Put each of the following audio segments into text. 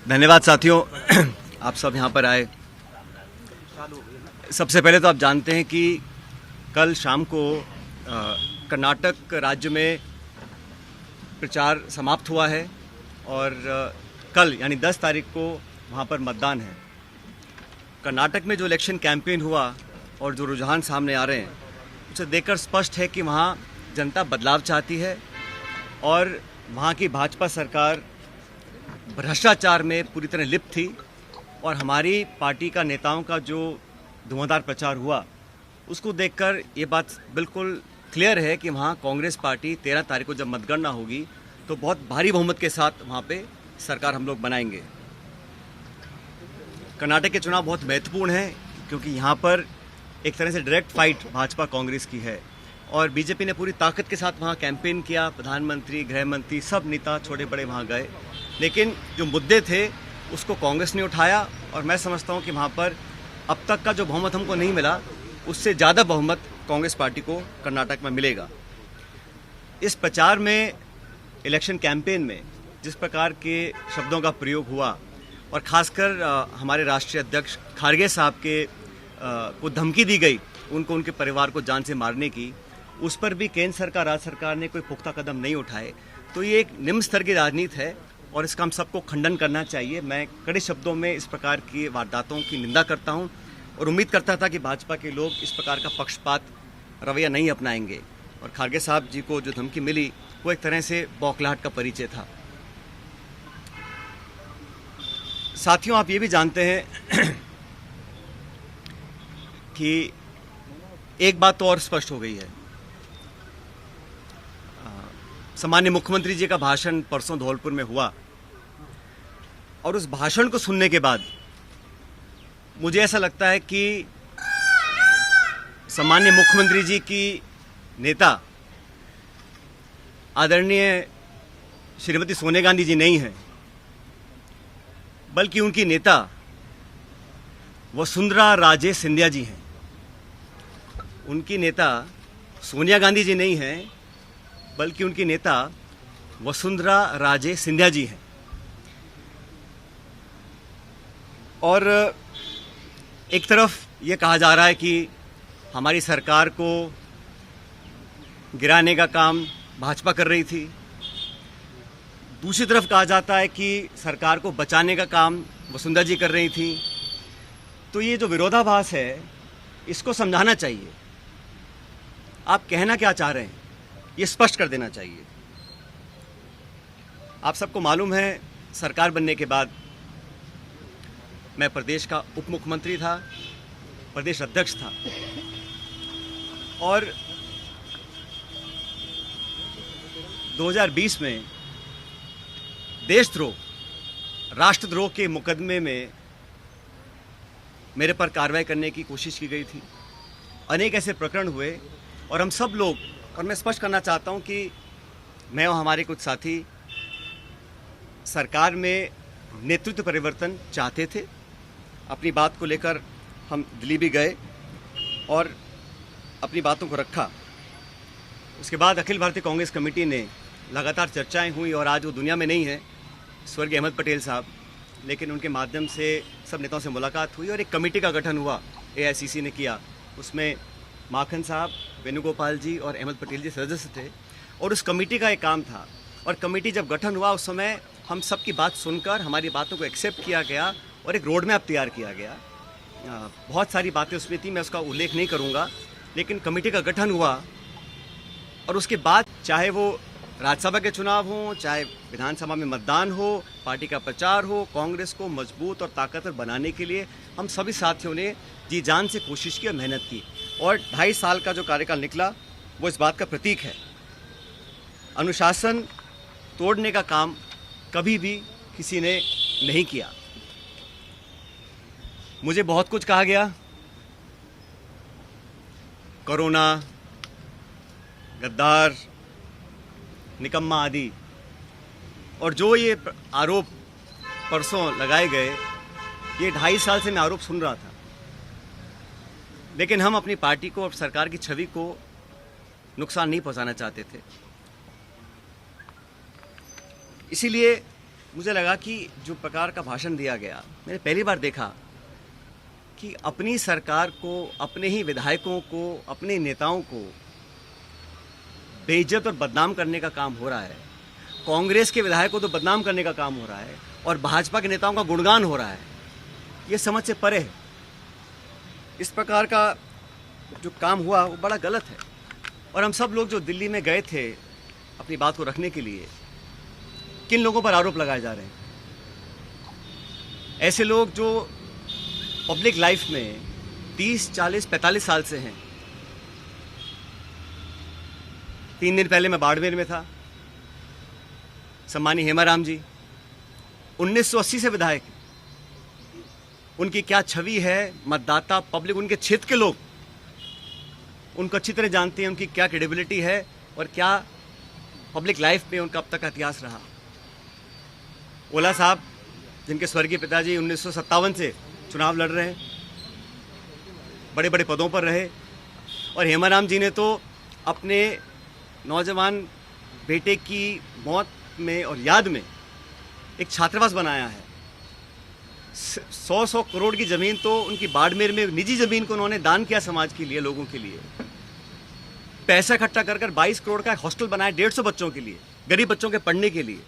धन्यवाद साथियों, आप सब यहाँ पर आए। सबसे पहले तो आप जानते हैं कि कल शाम को कर्नाटक राज्य में प्रचार समाप्त हुआ है और कल यानी 10 तारीख को वहाँ पर मतदान है। कर्नाटक में जो इलेक्शन कैंपेन हुआ और जो रुझान सामने आ रहे हैं उसे देखकर स्पष्ट है कि वहाँ जनता बदलाव चाहती है और वहाँ की भाजपा सरकार भ्रष्टाचार में पूरी तरह लिप्त थी और हमारी पार्टी का नेताओं का जो धुआंधार प्रचार हुआ उसको देखकर ये बात बिल्कुल क्लियर है कि वहाँ कांग्रेस पार्टी 13 तारीख को जब मतगणना होगी तो बहुत भारी बहुमत के साथ वहाँ पे सरकार हम लोग बनाएंगे। कर्नाटक के चुनाव बहुत महत्वपूर्ण हैं क्योंकि यहाँ पर एक तरह से डायरेक्ट फाइट भाजपा कांग्रेस की है और बीजेपी ने पूरी ताकत के साथ वहाँ कैंपेन किया। प्रधानमंत्री, गृह मंत्री, सब नेता छोटे बड़े वहाँ गए, लेकिन जो मुद्दे थे उसको कांग्रेस ने उठाया और मैं समझता हूँ कि वहाँ पर अब तक का जो बहुमत हमको नहीं मिला उससे ज़्यादा बहुमत कांग्रेस पार्टी को कर्नाटक में मिलेगा। इस प्रचार में, इलेक्शन कैंपेन में जिस प्रकार के शब्दों का प्रयोग हुआ और ख़ासकर हमारे राष्ट्रीय अध्यक्ष खारगे साहब के को धमकी दी गई, उनको उनके परिवार को जान से मारने की, उस पर भी केंद्र सरकार, राज्य सरकार ने कोई पुख्ता कदम नहीं उठाए। तो ये एक निम्न स्तर की राजनीति है और इसका हम सबको खंडन करना चाहिए। मैं कड़े शब्दों में इस प्रकार की वारदातों की निंदा करता हूं और उम्मीद करता था कि भाजपा के लोग इस प्रकार का पक्षपात रवैया नहीं अपनाएंगे और खारगे साहब जी को जो धमकी मिली वो एक तरह से बौखलाहट का परिचय था। साथियों, आप ये भी जानते हैं कि एक बात तो और स्पष्ट हो गई है। सामान्य मुख्यमंत्री जी का भाषण परसों धौलपुर में हुआ और उस भाषण को सुनने के बाद मुझे ऐसा लगता है कि सामान्य मुख्यमंत्री जी की नेता आदरणीय श्रीमती सोनिया गांधी जी नहीं है, बल्कि उनकी नेता वसुंधरा राजे सिंधिया जी हैं। उनकी नेता सोनिया गांधी जी नहीं हैं, बल्कि उनकी नेता वसुंधरा राजे सिंधिया जी हैं। और एक तरफ ये कहा जा रहा है कि हमारी सरकार को गिराने का काम भाजपा कर रही थी, दूसरी तरफ कहा जाता है कि सरकार को बचाने का काम वसुंधरा जी कर रही थी। तो ये जो विरोधाभास है इसको समझाना चाहिए। आप कहना क्या चाह रहे हैं ये स्पष्ट कर देना चाहिए। आप सबको मालूम है, सरकार बनने के बाद मैं प्रदेश का उप मुख्यमंत्री था, प्रदेश अध्यक्ष था और 2020 में देशद्रोह, राष्ट्रद्रोह के मुकदमे में मेरे पर कार्रवाई करने की कोशिश की गई थी। अनेक ऐसे प्रकरण हुए और हम सब लोग, और मैं स्पष्ट करना चाहता हूं कि मैं और हमारे कुछ साथी सरकार में नेतृत्व परिवर्तन चाहते थे। अपनी बात को लेकर हम दिल्ली भी गए और अपनी बातों को रखा। उसके बाद अखिल भारतीय कांग्रेस कमेटी ने लगातार चर्चाएं हुई और आज वो दुनिया में नहीं है, स्वर्गीय अहमद पटेल साहब, लेकिन उनके माध्यम से सब नेताओं से मुलाकात हुई और एक कमेटी का गठन हुआ, AICC ने किया। उसमें माखन साहब, वेणुगोपाल जी और अहमद पटेल जी सदस्य थे और उस कमेटी का एक काम था। और कमेटी जब गठन हुआ उस समय हम सब की बात सुनकर हमारी बातों को एक्सेप्ट किया गया और एक रोड मैप तैयार किया गया। बहुत सारी बातें उसमें थी, मैं उसका उल्लेख नहीं करूँगा, लेकिन कमेटी का गठन हुआ और उसके बाद चाहे वो राज्यसभा के चुनाव हों, चाहे विधानसभा में मतदान हो, पार्टी का प्रचार हो, कांग्रेस को मजबूत और ताकतवर बनाने के लिए हम सभी साथियों ने जी जान से कोशिश की और मेहनत की और 2.5 साल का जो कार्यकाल निकला वो इस बात का प्रतीक है। अनुशासन तोड़ने का काम कभी भी किसी ने नहीं किया। मुझे बहुत कुछ कहा गया, कोरोना, गद्दार, निकम्मा आदि, और जो ये आरोप परसों लगाए गए, ये 2.5 साल से मैं आरोप सुन रहा था। लेकिन हम अपनी पार्टी को और सरकार की छवि को नुकसान नहीं पहुंचाना चाहते थे। इसीलिए मुझे लगा कि जो प्रकार का भाषण दिया गया, मैंने पहली बार देखा कि अपनी सरकार को, अपने ही विधायकों को, अपने नेताओं को बेइज्जत और बदनाम करने का काम हो रहा है। कांग्रेस के विधायकों को तो बदनाम करने का काम हो रहा है और भाजपा के नेताओं का गुणगान हो रहा है। ये समझ से परे है। इस प्रकार का जो काम हुआ वो बड़ा गलत है। और हम सब लोग जो दिल्ली में गए थे अपनी बात को रखने के लिए, किन लोगों पर आरोप लगाए जा रहे हैं? ऐसे लोग जो पब्लिक लाइफ में 30, 40, 45 साल से हैं। 3 दिन पहले मैं बाड़मेर में था। सम्मानी हेमाराम जी 1980 से विधायक हैं। उनकी क्या छवि है, मतदाता, पब्लिक, उनके क्षेत्र के लोग उनको अच्छी तरह जानते हैं। उनकी क्या क्रेडिबिलिटी है और क्या पब्लिक लाइफ में उनका अब तक का इतिहास रहा। ओला साहब, जिनके स्वर्गीय पिताजी 1957 से चुनाव लड़ रहे हैं, बड़े बड़े पदों पर रहे। और हेमाराम जी ने तो अपने नौजवान बेटे की मौत में और याद में एक छात्रावास बनाया है। 100 करोड़ की ज़मीन तो उनकी बाड़मेर में, निजी ज़मीन को उन्होंने दान किया समाज के लिए, लोगों के लिए। पैसा इकट्ठा कर 22 करोड़ का हॉस्टल बनाया 150 बच्चों के लिए, गरीब बच्चों के पढ़ने के लिए।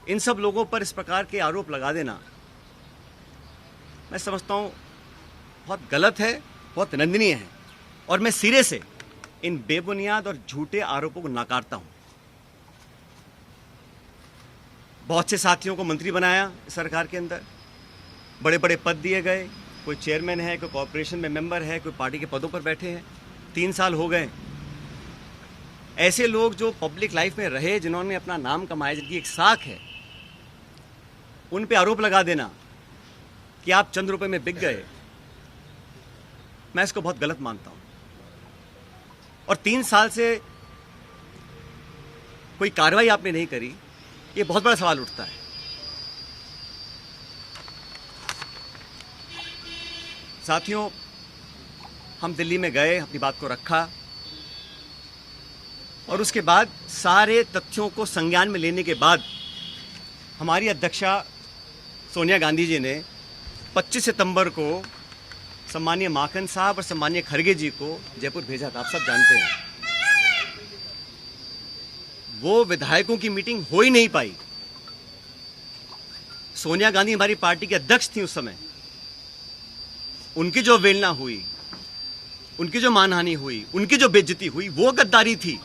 इन सब लोगों पर इस प्रकार के आरोप लगा देना मैं समझता हूँ बहुत गलत है, बहुत निंदनीय है। और मैं सिरे से इन बेबुनियाद और झूठे आरोपों को नकारता हूँ। बहुत से साथियों को मंत्री बनाया सरकार के अंदर, बड़े बड़े पद दिए गए। कोई चेयरमैन है, कोई कॉर्पोरेशन में मेंबर है, कोई पार्टी के पदों पर बैठे हैं। 3 साल हो गए। ऐसे लोग जो पब्लिक लाइफ में रहे, जिन्होंने अपना नाम कमाया, जिनकी एक साख है, उन पे आरोप लगा देना कि आप चंद रुपए में बिक गए, मैं इसको बहुत गलत मानता हूं। और 3 साल से कोई कार्रवाई आपने नहीं करी, ये बहुत बड़ा सवाल उठता है। साथियों, हम दिल्ली में गए, अपनी बात को रखा और उसके बाद सारे तथ्यों को संज्ञान में लेने के बाद हमारी अध्यक्षा सोनिया गांधी जी ने 25 सितंबर को सम्मानीय माखन साहब और सम्मानीय खड़गे जी को जयपुर भेजा था। आप सब जानते हैं। वो विधायकों की मीटिंग हो ही नहीं पाई। सोनिया गांधी हमारी पार्टी के अध्यक्ष थी उस समय। उनकी जो अवहेलना हुई, उनकी जो मानहानि हुई, उनकी जो बेइज्जती हुई, वो गद्दारी थी।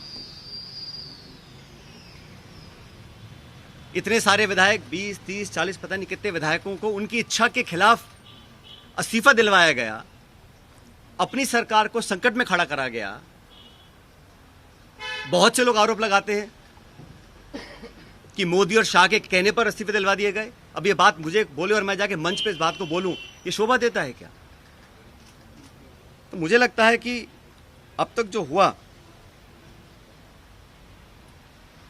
इतने सारे विधायक, 20, 30, 40, पता नहीं कितने विधायकों को उनकी इच्छा के खिलाफ इस्तीफा दिलवाया गया, अपनी सरकार को संकट में खड़ा करा गया। बहुत से लोग आरोप लगाते हैं कि मोदी और शाह के कहने पर इस्तीफे दिलवा दिए गए। अब ये बात मुझे बोले और मैं जाके मंच पे इस बात को बोलूं, ये शोभा देता है क्या? तो मुझे लगता है कि अब तक जो हुआ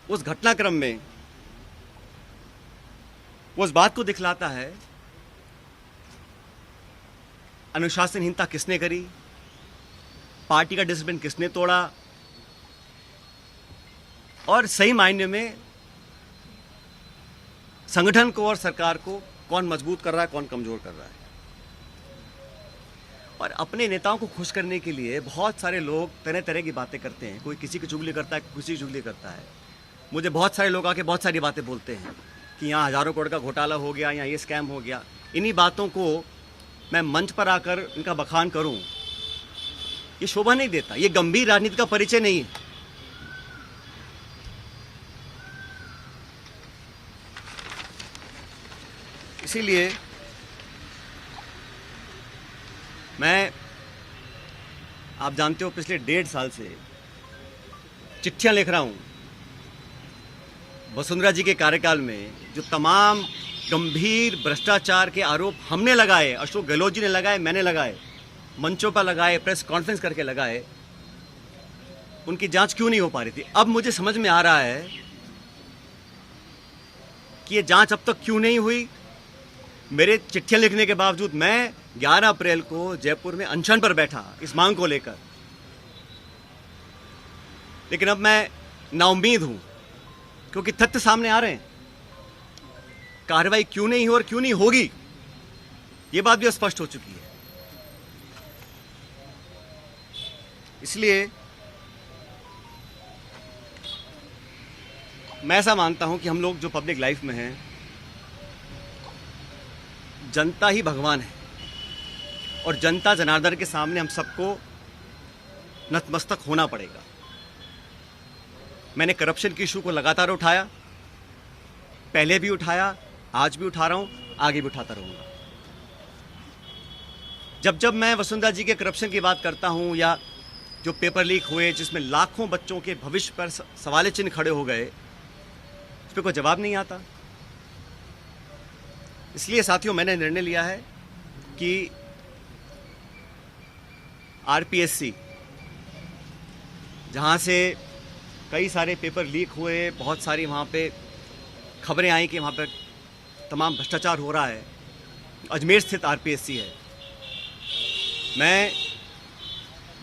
उस घटनाक्रम में वो इस बात को दिखलाता है अनुशासनहीनता किसने करी, पार्टी का डिसिप्लिन किसने तोड़ा और सही मायने में संगठन को और सरकार को कौन मजबूत कर रहा है, कौन कमजोर कर रहा है। और अपने नेताओं को खुश करने के लिए बहुत सारे लोग तरह तरह की बातें करते हैं। कोई किसी की चुगली करता है, किसी की चुगली करता है। मुझे बहुत सारे लोग आके बहुत सारी बातें बोलते हैं कि यहाँ हज़ारों करोड़ का घोटाला हो गया, यहाँ ये स्कैम हो गया। इन्हीं बातों को मैं मंच पर आकर इनका बखान करूं, ये शोभा नहीं देता। ये गंभीर राजनीति का परिचय नहीं है। इसीलिए मैं, आप जानते हो, पिछले 1.5 साल से चिट्ठियां लिख रहा हूं वसुंधरा जी के कार्यकाल में जो तमाम गंभीर भ्रष्टाचार के आरोप हमने लगाए, अशोक गहलोत जी ने लगाए, मैंने लगाए, मंचों पर लगाए, प्रेस कॉन्फ्रेंस करके लगाए, उनकी जांच क्यों नहीं हो पा रही थी। अब मुझे समझ में आ रहा है कि ये जांच अब तक क्यों नहीं हुई। मेरे चिट्ठियां लिखने के बावजूद मैं 11 अप्रैल को जयपुर में अनशन पर बैठा इस मांग को लेकर। लेकिन अब मैं नाउम्मीद हूं क्योंकि तथ्य सामने आ रहे हैं। कार्रवाई क्यों नहीं हो और क्यों नहीं होगी, ये बात भी स्पष्ट हो चुकी है। इसलिए मैं ऐसा मानता हूं कि हम लोग जो पब्लिक लाइफ में हैं, जनता ही भगवान है और जनता जनार्दन के सामने हम सबको नतमस्तक होना पड़ेगा। मैंने करप्शन की इशू को लगातार उठाया, पहले भी उठाया, आज भी उठा रहा हूं, आगे भी उठाता रहूंगा। जब जब मैं वसुंधरा जी के करप्शन की बात करता हूं या जो पेपर लीक हुए जिसमें लाखों बच्चों के भविष्य पर सवाल चिन्ह खड़े हो गए, उस पर कोई जवाब नहीं आता। इसलिए साथियों, मैंने निर्णय लिया है कि आरपीएससी, जहां से कई सारे पेपर लीक हुए, बहुत सारी वहाँ पे खबरें आई कि वहाँ पे तमाम भ्रष्टाचार हो रहा है, अजमेर स्थित आरपीएससी है। मैं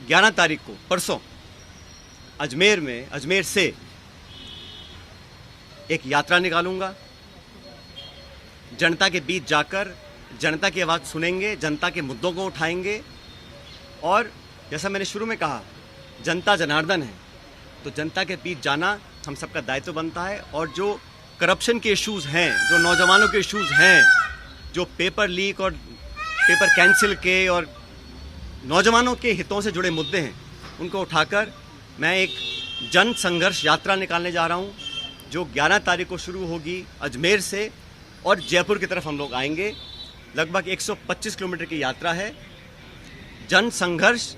11 तारीख को, परसों, अजमेर से एक यात्रा निकालूंगा। जनता के बीच जाकर जनता की आवाज़ सुनेंगे, जनता के मुद्दों को उठाएंगे और जैसा मैंने शुरू में कहा, जनता जनार्दन है, तो जनता के बीच जाना हम सबका दायित्व बनता है। और जो करप्शन के इश्यूज़ हैं, जो नौजवानों के इश्यूज़ हैं, जो पेपर लीक और पेपर कैंसिल के और नौजवानों के हितों से जुड़े मुद्दे हैं, उनको उठाकर मैं एक जन संघर्ष यात्रा निकालने जा रहा हूं, जो 11 तारीख को शुरू होगी अजमेर से और जयपुर की तरफ हम लोग आएंगे। लगभग 125 किलोमीटर की यात्रा है। जन संघर्ष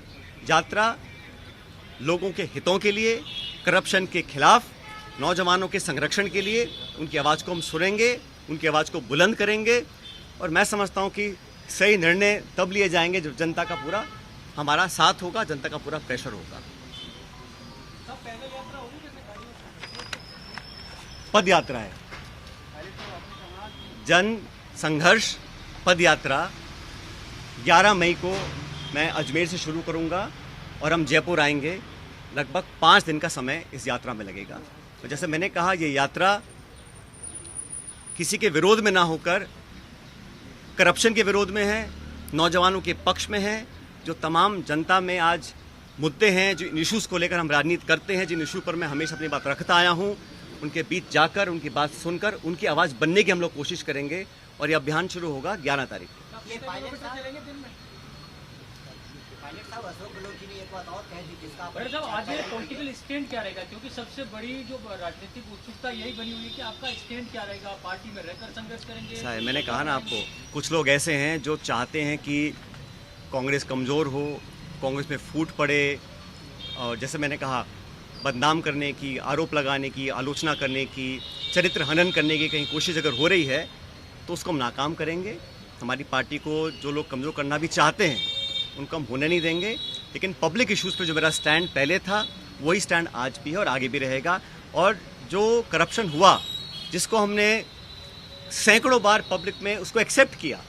यात्रा लोगों के हितों के लिए, करप्शन के खिलाफ, नौजवानों के संरक्षण के लिए। उनकी आवाज़ को हम सुनेंगे, उनकी आवाज़ को बुलंद करेंगे और मैं समझता हूं कि सही निर्णय तब लिए जाएंगे जब जनता का पूरा हमारा साथ होगा, जनता का पूरा प्रेशर होगा। पद यात्रा है, जन संघर्ष पद यात्रा 11 मई को मैं अजमेर से शुरू करूंगा और हम जयपुर आएंगे। लगभग 5 दिन का समय इस यात्रा में लगेगा। तो जैसे मैंने कहा, ये यात्रा किसी के विरोध में ना होकर करप्शन के विरोध में है, नौजवानों के पक्ष में है। जो तमाम जनता में आज मुद्दे हैं, जो इश्यूज़ को लेकर हम राजनीति करते हैं, जिन इशू पर मैं हमेशा अपनी बात रखता आया हूं, उनके बीच जाकर, उनकी बात सुनकर, उनकी आवाज़ बनने की हम लोग कोशिश करेंगे। और ये अभियान शुरू होगा 11 तारीख को। आज ये पॉलिटिकल स्टैंड क्या रहेगा, क्योंकि सबसे बड़ी जो राजनीतिक उत्सुकता यही बनी हुई है कि आपका स्टैंड क्या रहेगा, पार्टी में रहकर संघर्ष करेंगे? मैंने कहा ना आपको, कुछ लोग ऐसे हैं जो चाहते हैं कि कांग्रेस कमज़ोर हो, कांग्रेस में फूट पड़े, और जैसे मैंने कहा, बदनाम करने की, आरोप लगाने की, आलोचना करने की, चरित्र हनन करने की कहीं कोशिश अगर हो रही है तो उसको हम नाकाम करेंगे। हमारी पार्टी को जो लोग कमज़ोर करना भी चाहते हैं उनको हम होने नहीं देंगे। लेकिन पब्लिक इश्यूज़ पे जो मेरा स्टैंड पहले था, वही स्टैंड आज भी है और आगे भी रहेगा। और जो करप्शन हुआ, जिसको हमने सैकड़ों बार पब्लिक में उसको एक्सेप्ट किया,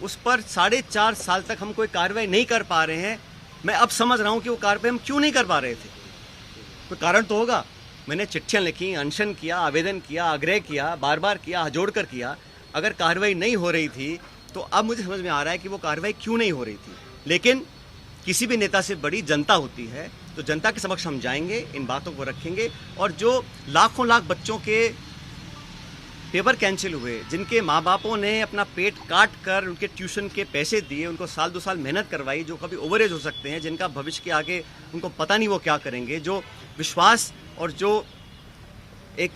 उस पर 4.5 साल तक हम कोई कार्रवाई नहीं कर पा रहे हैं। मैं अब समझ रहा हूँ कि वो कार्रवाई हम क्यों नहीं कर पा रहे थे। कोई कारण तो होगा। मैंने चिट्ठियाँ लिखी, अनशन किया, आवेदन किया, आग्रह किया, बार बार किया, जोड़ कर किया। अगर कार्रवाई नहीं हो रही थी तो अब मुझे समझ में आ रहा है कि वो कार्रवाई क्यों नहीं हो रही थी। लेकिन किसी भी नेता से बड़ी जनता होती है, तो जनता के समक्ष हम जाएंगे, इन बातों को रखेंगे। और जो लाखों लाख बच्चों के पेपर कैंसिल हुए, जिनके माँ बापों ने अपना पेट काट कर उनके ट्यूशन के पैसे दिए, उनको 2 साल मेहनत करवाई, जो कभी ओवरेज हो सकते हैं, जिनका भविष्य के आगे उनको पता नहीं वो क्या करेंगे, जो विश्वास और जो एक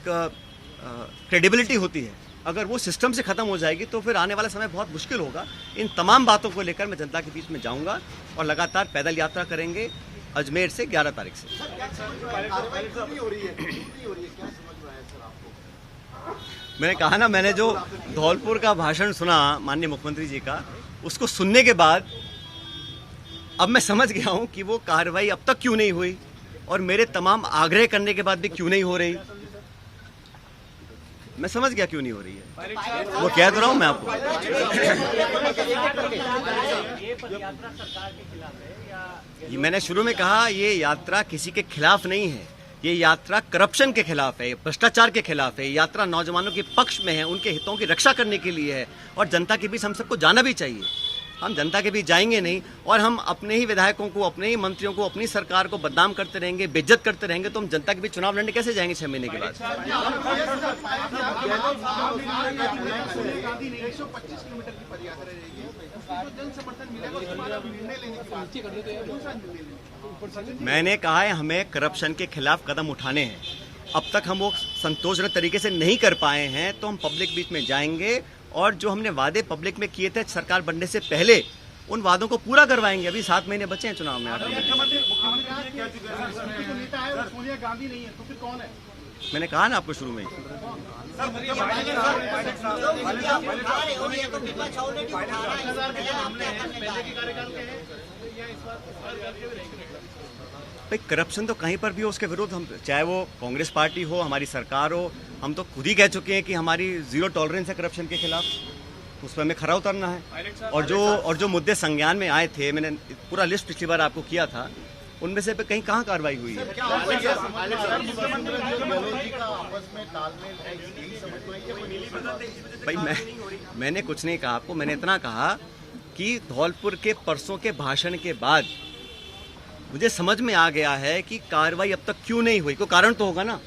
क्रेडिबिलिटी होती है, अगर वो सिस्टम से ख़त्म हो जाएगी तो फिर आने वाला समय बहुत मुश्किल होगा। इन तमाम बातों को लेकर मैं जनता के बीच में जाऊंगा और लगातार पैदल यात्रा करेंगे अजमेर से 11 तारीख से। मैंने कहा ना, मैंने जो धौलपुर का भाषण सुना माननीय मुख्यमंत्री जी का, उसको सुनने के बाद अब मैं समझ गया हूं कि वो कार्रवाई अब तक क्यों नहीं हुई और मेरे तमाम आग्रह करने के बाद भी क्यों नहीं हो रही। मैं समझ गया क्यों नहीं हो रही है। वो कह तो रहा हूं मैं आपको। ये मैंने शुरू में कहा, ये यात्रा किसी के खिलाफ नहीं है, ये यात्रा करप्शन के खिलाफ है, भ्रष्टाचार के खिलाफ है, ये यात्रा नौजवानों के पक्ष में है, उनके हितों की रक्षा करने के लिए है और जनता के बीच हम सबको जाना भी चाहिए। हम जनता के बीच जाएंगे नहीं और हम अपने ही विधायकों को, अपने ही मंत्रियों को, अपनी सरकार को बदनाम करते रहेंगे, बेइज्जत करते रहेंगे तो हम जनता के बीच चुनाव लड़ने कैसे जाएंगे 6 महीने के बाद? मैंने कहा है हमें करप्शन के खिलाफ कदम उठाने हैं। अब तक हम वो संतोषजनक तरीके से नहीं कर पाए हैं तो हम पब्लिक बीच में जाएंगे और जो हमने वादे पब्लिक में किए थे सरकार बनने से पहले उन वादों को पूरा करवाएंगे। अभी 7 महीने बचे हैं चुनाव में। सोनिया गांधी नहीं है तो फिर कौन है? मैंने कहा ना आपको शुरू में। भाई करप्शन तो कहीं पर भी हो उसके विरुद्ध हम, चाहे वो कांग्रेस पार्टी हो, हमारी सरकार हो, हम तो खुद ही कह चुके हैं कि हमारी जीरो टॉलरेंस है करप्शन के खिलाफ। उस पर हमें खरा उतरना है। और जो मुद्दे संज्ञान में आए थे, मैंने पूरा लिस्ट पिछली बार आपको किया था, उनमें से कहीं कहाँ कार्रवाई हुई है? भाई मैंने कुछ नहीं कहा आपको। मैंने इतना कहा कि धौलपुर के परसों के भाषण के बाद मुझे समझ में आ गया है कि कार्रवाई अब तक क्यों नहीं हुई। कोई कारण तो होगा ना।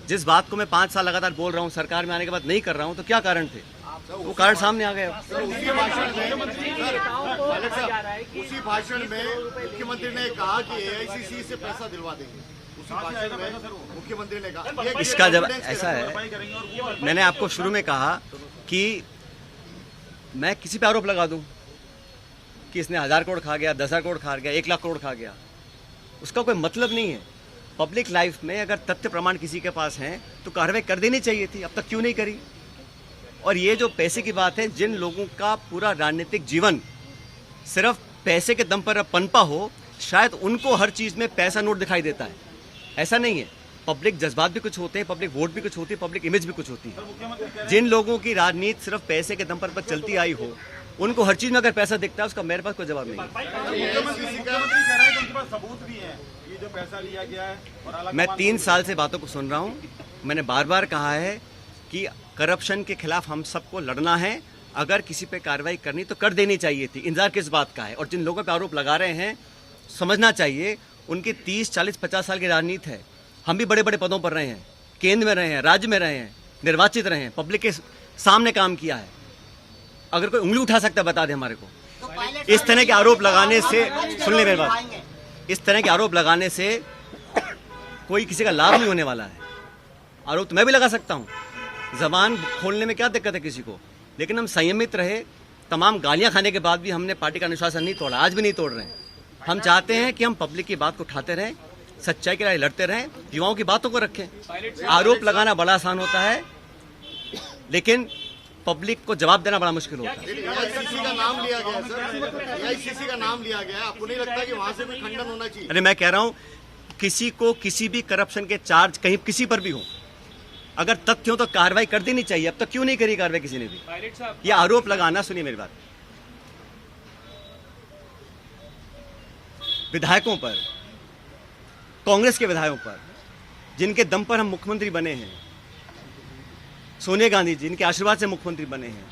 जिस बात को मैं 5 साल लगातार बोल रहा हूँ, सरकार में आने के बाद नहीं कर रहा हूँ, तो क्या कारण थे? वो कारण सामने आ गया। उसी भाषण में मुख्यमंत्री ने कहा कि एआईसीसी से पैसा दिलवा देंगे। उसी भाषण में मुख्यमंत्री ने कहा। इसका जब ऐसा है, मैंने आपको शुरू में कहा कि मैं किसी पे आरोप लगा दूं कि इसने 1000 करोड़ खा गया, 10,000 करोड़ खा गया, 1 लाख करोड़ खा गया, उसका कोई मतलब नहीं है। पब्लिक लाइफ में अगर तथ्य प्रमाण किसी के पास हैं तो कार्रवाई कर देनी चाहिए थी। अब तक क्यों नहीं करी? और ये जो पैसे की बात है, जिन लोगों का पूरा राजनीतिक जीवन सिर्फ पैसे के दम पर पनपा हो, शायद उनको हर चीज़ में पैसा नोट दिखाई देता है। ऐसा नहीं है। पब्लिक जज्बात भी कुछ होते हैं, पब्लिक वोट भी कुछ होती है, पब्लिक इमेज भी कुछ होती है। जिन लोगों की राजनीति सिर्फ पैसे के दम पर चलती आई हो, उनको हर चीज़ में अगर पैसा दिखता है, उसका मेरे पास कोई जवाब नहीं है। मैं 3 साल से बातों को सुन रहा हूँ। मैंने बार बार कहा है कि करप्शन के खिलाफ हम सबको लड़ना है। अगर किसी पे कार्रवाई करनी तो कर देनी चाहिए थी। इंतजार किस बात का है? और जिन लोगों पे आरोप लगा रहे हैं, समझना चाहिए उनकी 30, 40, 50 साल की राजनीति है। हम भी बड़े बड़े पदों पर रहे हैं, केंद्र में रहे हैं, राज्य में रहे हैं, निर्वाचित रहे हैं, पब्लिक के सामने काम किया है। अगर कोई उंगली उठा सकता है बता दे हमारे को। इस तरह के आरोप लगाने से, सुन ले मेरी बात, इस तरह के आरोप लगाने से कोई किसी का लाभ नहीं होने वाला है। आरोप तो मैं भी लगा सकता हूँ, जबान खोलने में क्या दिक्कत है किसी को, लेकिन हम संयमित रहे। तमाम गालियां खाने के बाद भी हमने पार्टी का अनुशासन नहीं तोड़ा, आज भी नहीं तोड़ रहे हैं। हम चाहते हैं कि हम पब्लिक की बात को उठाते रहें, सच्चाई के लिए लड़ते रहें, युवाओं की बातों को रखें। आरोप लगाना बड़ा आसान होता है, लेकिन पब्लिक को जवाब देना बड़ा मुश्किल होता है। एआईसीसी का नाम लिया गया सर, एआईसीसी का नाम लिया गया। आपको नहीं लगता कि वहां से भी खंडन होना चाहिए? अरे मैं कह रहा हूँ, किसी को किसी भी करप्शन के चार्ज कहीं किसी पर भी हो, अगर तथ्य हो तो कार्रवाई कर देनी चाहिए। अब तक क्यों नहीं करी कार्रवाई किसी ने भी? ये आरोप लगाना, सुनिए मेरी बात, विधायकों पर, कांग्रेस के विधायकों पर, जिनके दम पर हम मुख्यमंत्री बने हैं, सोनिया गांधी जी जिनके आशीर्वाद से मुख्यमंत्री बने हैं,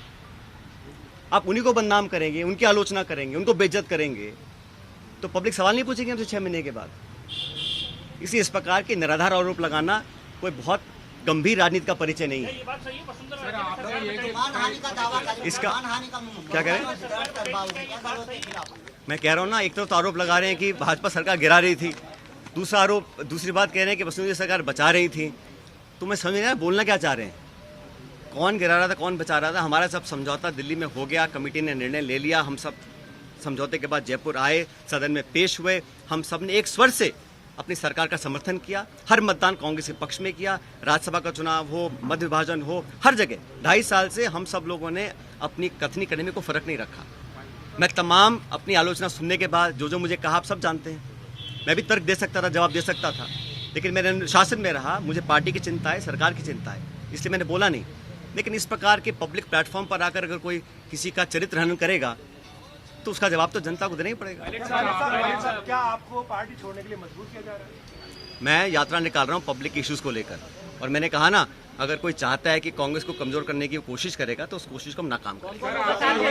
आप उन्हीं को बदनाम करेंगे, उनकी आलोचना करेंगे, उनको बेइज्जत करेंगे, तो पब्लिक सवाल नहीं पूछेगी हमसे 6 महीने के बाद। इसलिए इस प्रकार के निराधार आरोप लगाना कोई बहुत गंभीर राजनीति का परिचय नहीं है। इसका क्या कह रहे हैं? मैं कह रहा हूँ ना, एक तरफ तो आरोप लगा रहे हैं कि भाजपा सरकार गिरा रही थी, दूसरी बात कह रहे हैं कि वसुंधरा सरकार बचा रही थी। तो मैं समझ नहीं आया बोलना क्या चाह रहे हैं, कौन गिरा रहा था, कौन बचा रहा था? हमारा सब समझौता दिल्ली में हो गया, कमेटी ने निर्णय ले लिया, हम सब समझौते के बाद जयपुर आए, सदन में पेश हुए, हम सब ने एक स्वर से अपनी सरकार का समर्थन किया, हर मतदान कांग्रेस के पक्ष में किया, राज्यसभा का चुनाव हो, मध्य विभाजन हो, हर जगह 2.5 साल से हम सब लोगों ने अपनी कथनी करने में कोई फर्क नहीं रखा। मैं तमाम अपनी आलोचना सुनने के बाद जो मुझे कहा आप सब जानते हैं। मैं भी तर्क दे सकता था, जवाब दे सकता था, लेकिन मेरे अनुशासन में रहा। मुझे पार्टी की चिंता है, सरकार की चिंता है, इसलिए मैंने बोला नहीं। लेकिन इस प्रकार के पब्लिक प्लेटफॉर्म पर आकर अगर कोई किसी का चरित्र हनन करेगा तो उसका जवाब तो जनता को देना ही पड़ेगा। क्या आपको पार्टी छोड़ने के लिए मजबूर किया जा रहा है? मैं यात्रा निकाल रहा हूँ पब्लिक इश्यूज को लेकर, और मैंने कहा ना, अगर कोई चाहता है कि कांग्रेस को कमजोर करने की कोशिश करेगा तो उस कोशिश को हम नाकाम करेंगे।